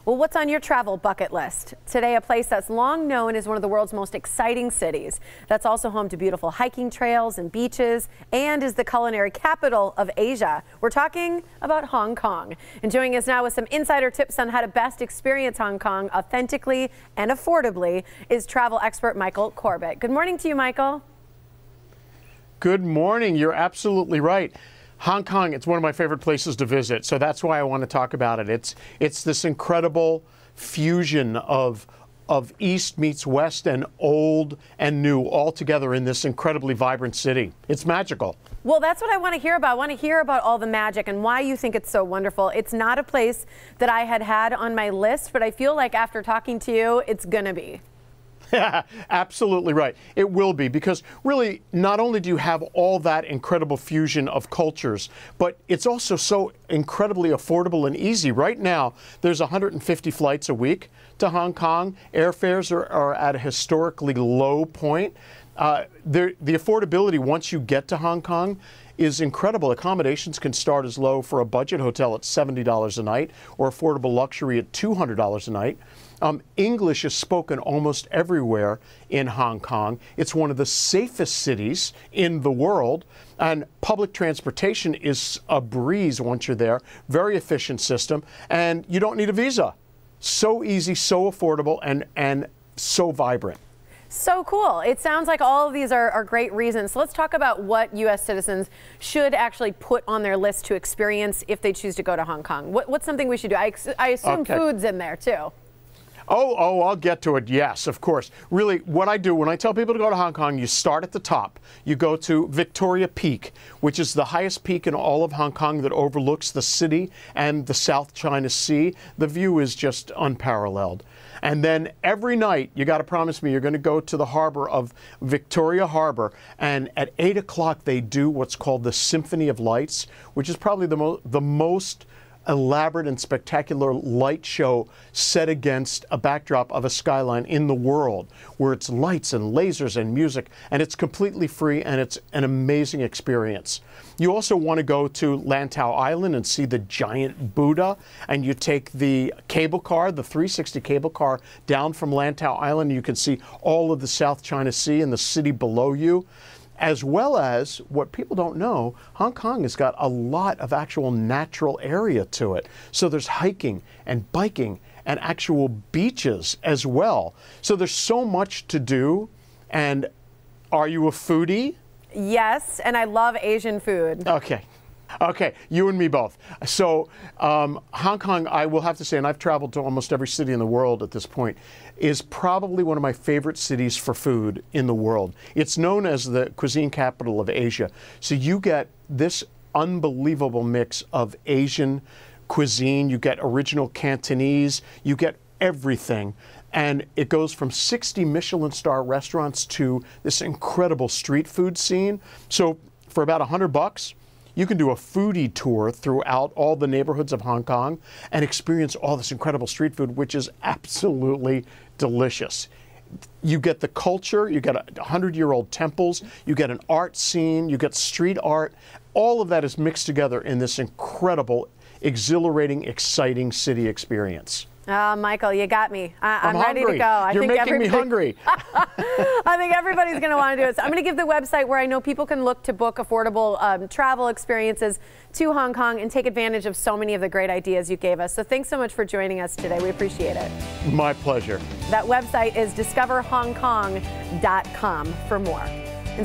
Well, what's on your travel bucket list? Today, a place that's long known as one of the world's most exciting cities. That's also home to beautiful hiking trails and beaches and is the culinary capital of Asia. We're talking about Hong Kong. And joining us now with some insider tips on how to best experience Hong Kong authentically and affordably is travel expert Michael Corbett. Good morning to you, Michael. Good morning. You're absolutely right. Hong Kong, it's one of my favorite places to visit, so that's why I want to talk about it. It's this incredible fusion of East meets West and old and new all together in this incredibly vibrant city. It's magical. Well, that's what I want to hear about. I want to hear about all the magic and why you think it's so wonderful. It's not a place that I had on my list, but I feel like after talking to you, it's going to be. Absolutely right. It will be, because really not only do you have all that incredible fusion of cultures, but it's also so incredibly affordable and easy. Right now, there's 150 flights a week to Hong Kong. Airfares are at a historically low point. The affordability once you get to Hong Kong is incredible. Accommodations can start as low for a budget hotel at $70 a night or affordable luxury at $200 a night. English is spoken almost everywhere in Hong Kong. It's one of the safest cities in the world, and public transportation is a breeze once you're there. Very efficient system, and you don't need a visa. So easy, so affordable, and so vibrant. So cool. It sounds like all of these are great reasons. So let's talk about what U.S. citizens should actually put on their list to experience if they choose to go to Hong Kong. What's something we should do? I assume food's in there too. Oh, I'll get to it. Yes, of course. Really, what I do when I tell people to go to Hong Kong, you start at the top. You go to Victoria Peak, which is the highest peak in all of Hong Kong that overlooks the city and the South China Sea. The view is just unparalleled. And then every night, you got to promise me you're going to go to the harbor of Victoria Harbor. And at 8 o'clock, they do what's called the Symphony of Lights, which is probably the most elaborate and spectacular light show set against a backdrop of a skyline in the world, where it's lights and lasers and music, and it's completely free, and it's an amazing experience. You also want to go to Lantau Island and see the giant Buddha, and you take the cable car, the 360 cable car, down from Lantau Island. You can see all of the South China Sea and the city below you. As well as, what people don't know, Hong Kong has got a lot of actual natural area to it. So there's hiking and biking and actual beaches as well. So there's so much to do. And are you a foodie? Yes, and I love Asian food. Okay, you and me both. So Hong Kong, I will have to say, and I've traveled to almost every city in the world at this point, is probably one of my favorite cities for food in the world. It's known as the cuisine capital of Asia. So you get this unbelievable mix of Asian cuisine. You get original Cantonese. You get everything. And it goes from 60 Michelin star restaurants to this incredible street food scene. So for about $100, you can do a foodie tour throughout all the neighborhoods of Hong Kong and experience all this incredible street food, which is absolutely delicious. You get the culture, you get 100-year-old temples, you get an art scene, you get street art. All of that is mixed together in this incredible, exhilarating, exciting city experience. Michael, you got me. I'm ready to go. You're making me hungry. I think everybody's going to want to do it. So I'm going to give the website where I know people can look to book affordable travel experiences to Hong Kong and take advantage of so many of the great ideas you gave us. So thanks so much for joining us today. We appreciate it. My pleasure. That website is discoverhongkong.com for more.